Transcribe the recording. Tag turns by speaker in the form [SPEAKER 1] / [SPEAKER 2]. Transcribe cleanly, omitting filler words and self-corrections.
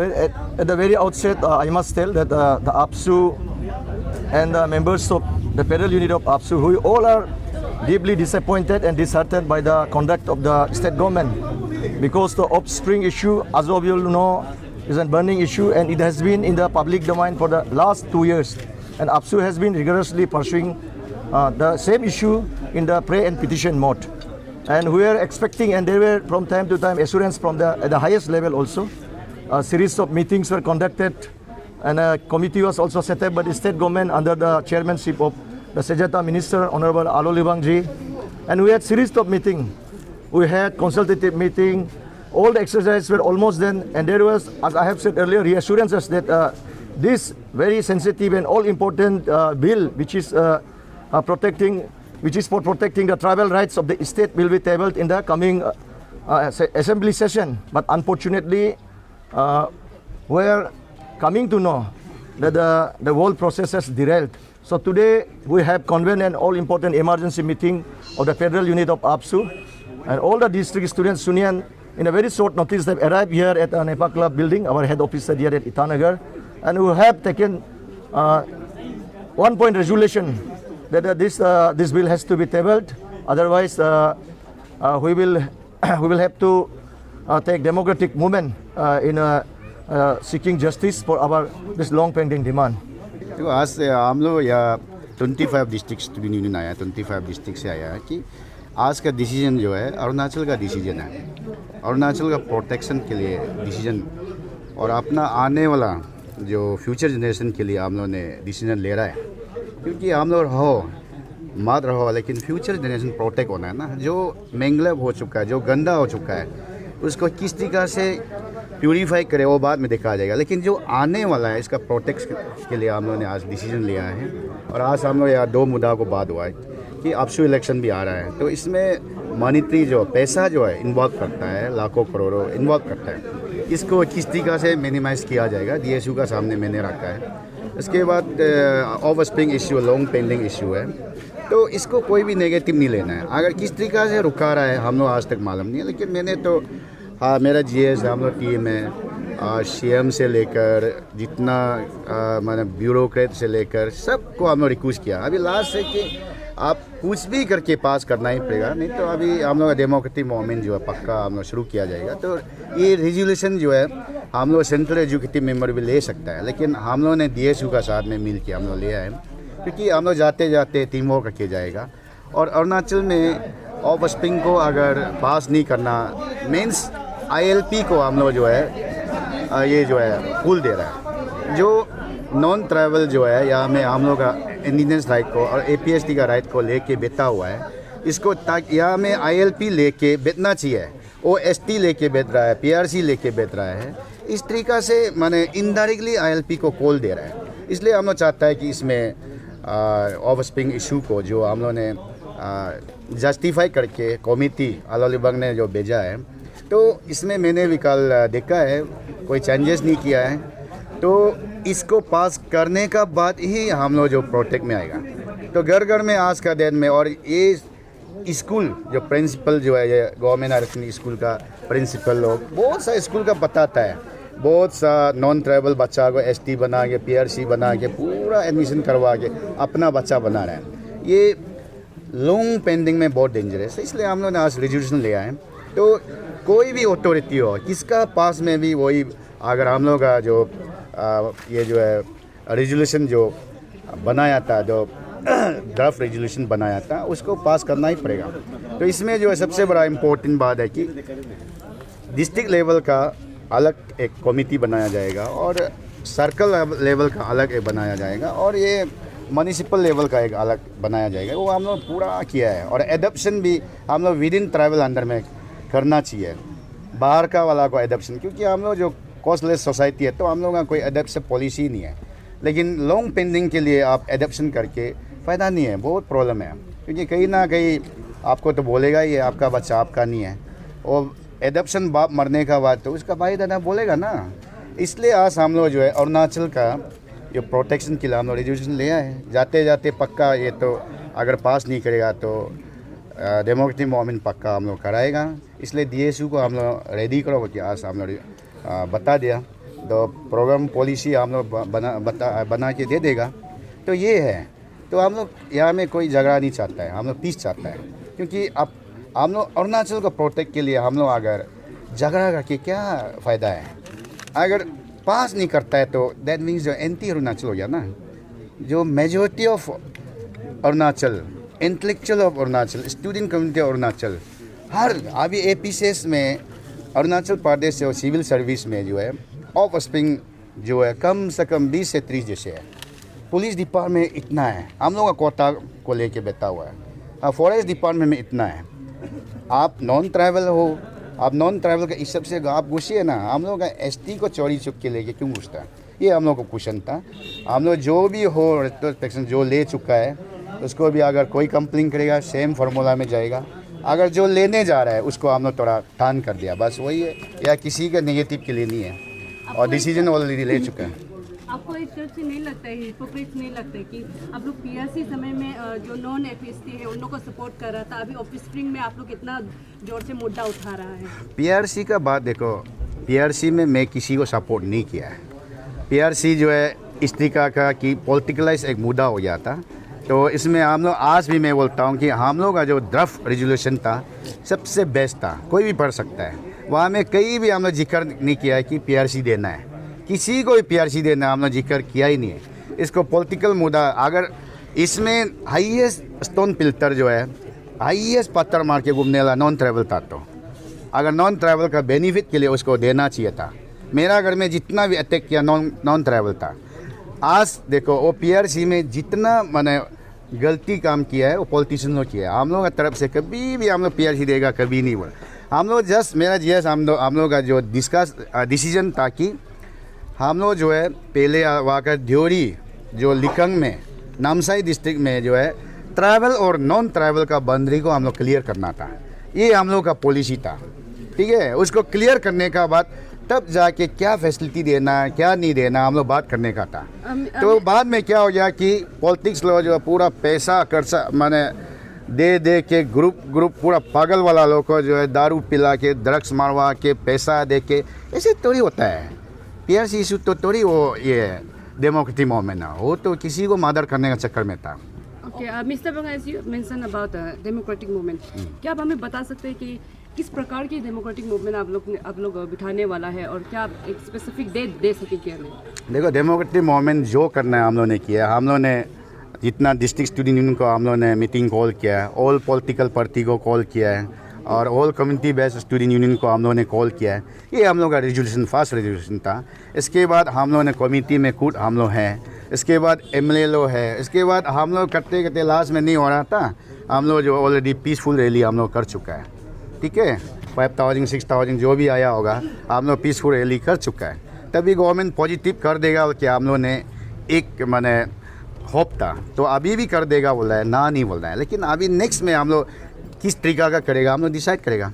[SPEAKER 1] At the very outset, I must tell that the APSU and the members of the federal unit of APSU, who all are deeply disappointed and disheartened by the conduct of the state government, because the offspring issue, as of you know, is a burning issue, and it has been in the public domain for the last 2 years. And APSU has been rigorously pursuing the same issue in the pray and petition mode. And we are expecting, and there were from time to time assurance from at the highest level also. A series of meetings were conducted, and a committee was also set up by the state government under the chairmanship of the Sejata Minister, Honorable Alo Libang Ji. And we had series of meetings. We had consultative meeting. All the exercises were almost done, and there was, as I have said earlier, reassurances that this very sensitive and all important bill, which is for protecting the tribal rights of the state, will be tabled in the coming assembly session. But unfortunately, we are coming to know that the whole process has derailed. So today we have convened an all important emergency meeting of the federal unit of APSU, and all the district students union in a very short notice have arrived here at the Nepal Club building, our head office here at Itanagar, and we have taken one point resolution that this bill has to be tabled. Otherwise, we will have to take democratic movement in seeking justice for our this long pending demand.
[SPEAKER 2] तो आज से हम लोग यहाँ 25 district student union आया, 25 district से आया है कि आज का डिसीजन जो है अरुणाचल का डिसीजन है, अरुणाचल का प्रोटेक्शन के लिए डिसीजन, और अपना आने वाला जो फ्यूचर जनरेशन के लिए हम लोगों ने डिसीजन ले रहा है। क्योंकि हम लोग मत रहो, लेकिन फ्यूचर जनरेशन प्रोटेक्ट होना है ना। जो मैंगलव हो चुका है, जो गंदा हो चुका है, उसको किस तरीक़ा से प्यूरीफाई करे वो बाद में देखा जाएगा, लेकिन जो आने वाला है इसका प्रोटेक्ट के लिए हम लोगों ने आज डिसीजन लिया है। और आज हम लोग यहाँ 2 मुद्दा को बात हुआ है कि APSU इलेक्शन भी आ रहा है, तो इसमें मॉनिटरी जो पैसा जो है इन्वॉल्व करता है, लाखों करोड़ों इन्वॉल्व करता है, इसको किस तरीक़ा से मिनिमाइज़ किया जाएगा, DSU का सामने मैंने रखा है। इसके बाद offspring issue long pending issue है, तो इसको कोई भी नेगेटिव नहीं लेना है। अगर किस तरीक़ा से रुका रहा है हम लोग आज तक मालूम नहीं है, लेकिन मैंने तो मेरा GS हम लोग टीम है, CM से लेकर जितना माने ब्यूरोक्रेट से लेकर सबको हम लोग रिक्वेस्ट किया। अभी लास्ट है कि आप कुछ भी करके पास करना ही पड़ेगा, नहीं तो अभी हम लोग डेमोक्रेटिक मूवमेंट जो है पक्का हम लोग शुरू किया जाएगा। तो ये रेजोल्यूशन जो है हम लोग सेंट्रल एजुकेटिव मेंबर भी ले सकता है, लेकिन हम लोग ने DSU का साथ में मिल के हम लोग लिया है, क्योंकि हम लोग जाते जाते टीम वर्क रखे जाएगा। और अरुणाचल में ऑफस्प्रिंग को अगर पास नहीं करना मीन्स ILP को हम लोग जो है ये जो है फूल दे रहा है। जो नॉन ट्राइबल जो है यहाँ में हम लोग का इंडिजिनस राइट को और APST का राइट को लेके बैठा हुआ है, इसको ताकि यहाँ में ILP लेके बैठना चाहिए, OST लेके बैठ रहा है, PRC लेके बैठ रहा है। इस तरीक़ा से माने इनडायरेक्टली ILP को कॉल दे रहा है। इसलिए हम लोग चाहता है कि इसमें ऑफस्प्रिंग इशू को जो हम लोग ने जस्टिफाई करके कमेटी आलो लिबांग ने जो भेजा है, तो इसमें मैंने भी कल देखा है कोई चेंजेस नहीं किया है, तो इसको पास करने का बाद ही हम लोग जो प्रोटेक्ट में आएगा। तो घर घर में आज का दिन में, और ये स्कूल जो प्रिंसिपल जो है, ये गवर्नमेंट हायर स्कूल का प्रिंसिपल लोग बहुत सा स्कूल का बताता है, बहुत सा नॉन ट्राइबल बच्चा को ST बना के PRC बना के पूरा एडमिशन करवा के अपना बच्चा बना रहा है। ये लॉन्ग पेंडिंग में बहुत डेंजरस है, इसलिए हम लोग ने आज रेजोल्यूशन लिया है। तो कोई भी अथॉरिटी हो, किसका पास में भी वही, अगर हम लोग का जो ये जो है रेजोल्यूशन जो बनाया था, जो ड्राफ्ट रेजोल्यूशन बनाया था, उसको पास करना ही पड़ेगा। तो इसमें जो है सबसे बड़ा इम्पोर्टेंट बात है कि डिस्ट्रिक्ट लेवल का अलग एक कमेटी बनाया जाएगा, और सर्कल लेवल का अलग एक बनाया जाएगा, और ये म्यूनिसिपल लेवल का एक अलग बनाया जाएगा। वो हम लोग पूरा किया है। और एडॉप्शन भी हम लोग विद इन ट्राइबल अंडर में करना चाहिए, बाहर का वाला को एडॉप्शन, क्योंकि हम लोग जो कॉस्टलेस सोसाइटी है, तो हम लोग का कोई एडॉप्शन पॉलिसी नहीं है। लेकिन लॉन्ग पेंडिंग के लिए आप एडॉप्शन करके फ़ायदा नहीं है, बहुत प्रॉब्लम है, क्योंकि कहीं ना कहीं आपको तो बोलेगा ये आपका बच्चा आपका नहीं है, और एडॉप्शन बाप मरने का बाद तो उसका भाई दादा बोलेगा ना। इसलिए आज हम लोग जो है अरुणाचल का जो प्रोटेक्शन के लिए हम लोग रेजोल्यूशन लिया है। जाते जाते पक्का ये तो अगर पास नहीं करेगा तो डेमोक्रेटिक मूवमेंट पक्का हम लोग कराएगा। इसलिए DSU को हम लोग रेडी करो कि आज हम लोग बता दिया। तो प्रोग्राम पॉलिसी हम लोग बना के दे देगा। तो ये है, तो हम लोग यहाँ में कोई झगड़ा नहीं चाहता है, हम लोग पीस चाहता है। क्योंकि अब हम लोग अरुणाचल को प्रोटेक्ट के लिए हम लोग अगर झगड़ा करके क्या फ़ायदा है? अगर पास नहीं करता है तो दैट मीन्स जो एंटी अरुणाचल हो गया ना। जो majority of Arunachal, intellectual of Arunachal, student community of Arunachal, हर अभी APCS में अरुणाचल प्रदेश जो सिविल सर्विस में जो है ऑफ स्प्रिंग जो है कम से कम 20 से 30 जैसे है। पुलिस डिपार्टमेंट इतना है, हम लोग का कोटा को लेके बैठा हुआ है। फॉरेस्ट डिपार्टमेंट में इतना है। आप नॉन ट्राइबल हो, आप नॉन ट्राइबल का इस सबसे आप घुसिए ना। हम लोग का ST को चोरी चुप के लेके क्यों घुसता है? ये हम लोग को क्वेश्चन था। हम लोग जो भी हो रेट्रोस्पेक्शन जो ले चुका है उसको भी अगर कोई कंप्लेन करेगा सेम फार्मूला में जाएगा। अगर जो लेने जा रहा है उसको हम लोग थोड़ा टान कर दिया, बस वही है। या किसी का नेगेटिव के लिए नहीं है और डिसीजन ऑलरेडी ले चुका है।
[SPEAKER 3] आपको एक तरफ से नहीं लगता है, हिपोक्रेट नहीं लगता है कि आप लोग PRC समय में जो नॉन FST है उन लोगों को सपोर्ट कर रहा था, अभी ऑफ स्प्रिंग में आप लोग कितना जोर से मुद्दा उठा रहा है?
[SPEAKER 2] PRC का बात देखो, PRC में मैं किसी को सपोर्ट नहीं किया है। PRC जो है इस तरीका का कि पॉलिटिकलाइज एक मुद्दा हो गया था। तो इसमें हम लोग आज भी मैं बोलता हूँ कि हम लोग का जो ड्राफ्ट रेजोल्यूशन था सबसे बेस्ट था, कोई भी पढ़ सकता है। वहाँ में कहीं भी हम लोग जिक्र नहीं किया है कि PRC देना है, किसी को भी PRC देना हम लोग जिक्र किया ही नहीं है। इसको पॉलिटिकल मुद्दा, अगर इसमें हाईएस्ट स्टोन पिल्टर जो है, हाईएस्ट पत्थर मार के घूमने वाला नॉन ट्राइबल था, तो अगर नॉन ट्राइबल का बेनिफिट के लिए उसको देना चाहिए था। मेरा घर में जितना भी अटैक किया नॉन ट्राइबल था। आज देखो वो PRC में जितना मैंने गलती काम किया है वो पॉलिटिशियन ने किया है। हम लोग की तरफ से कभी भी हम लोग PRC देगा कभी नहीं बोला। हम लोग जस्ट मेरा जीएस हम लोग का जो डिसीजन था कि हम लोग जो है पहले वाकर ध्योरी जो लिकंग में नामसाई डिस्ट्रिक्ट में जो है ट्राइबल और नॉन ट्राइबल का बाउंड्री को हम लोग क्लियर करना था। ये हम लोग का पॉलिसी था, ठीक है। उसको क्लियर करने का बाद तब जाके क्या फैसिलिटी देना है क्या नहीं देना हम लोग बात करने का था। तो बाद में क्या हो गया कि पॉलिटिक्स लोग जो पूरा पैसा खर्चा माने दे के ग्रुप पूरा पागल वाला लोग को जो है दारू पिला के ड्रग्स मारवा के पैसा दे के, ऐसे थोड़ी होता है। PRC इशू तो थोड़ी वो ये डेमोक्रेटिक मूवमेंट है, वो तो किसी को मर्डर करने का चक्कर में था।
[SPEAKER 3] Okay, Mr. Bang, as you mentioned about democratic movement, क्या आप हमें बता सकते हैं कि किस प्रकार की डेमोक्रेटिक मूवमेंट आप लोग बिठाने वाला है और क्या आप एक स्पेसिफिक डेट दे सकेंगे हमें?
[SPEAKER 2] देखो डेमोक्रेटिक मूवमेंट जो करना है हम लोगों ने किया। हम लोगों ने जितना डिस्ट्रिक्ट स्टूडेंट यूनियन को हम लोगों ने मीटिंग कॉल किया है, ऑल पॉलिटिकल पार्टी को कॉल किया है और all community based student union को हम लोगों ने कॉल किया है। ये हम लोग का रेजोल्यूशन फर्स्ट रेजोल्यूशन था। इसके बाद हम लोगों ने कमेटी में खुद हम लोग हैं, इसके बाद MLA लो है, इसके बाद हम लोग करते करते लास्ट में नहीं हो रहा था, हम लोग जो ऑलरेडी पीसफुल रैली हम लोग कर चुका है, ठीक है। 5000 6000 जो भी आया होगा हम लोग पीसफुल रैली कर चुका है। तभी गवर्नमेंट पॉजिटिव कर देगा कि हम लोग ने एक माने होप था, तो अभी भी कर देगा बोल रहा है, ना नहीं बोल रहा है। लेकिन अभी नेक्स्ट में हम लोग किस तरीका का करेगा हम लोग डिसाइड करेगा।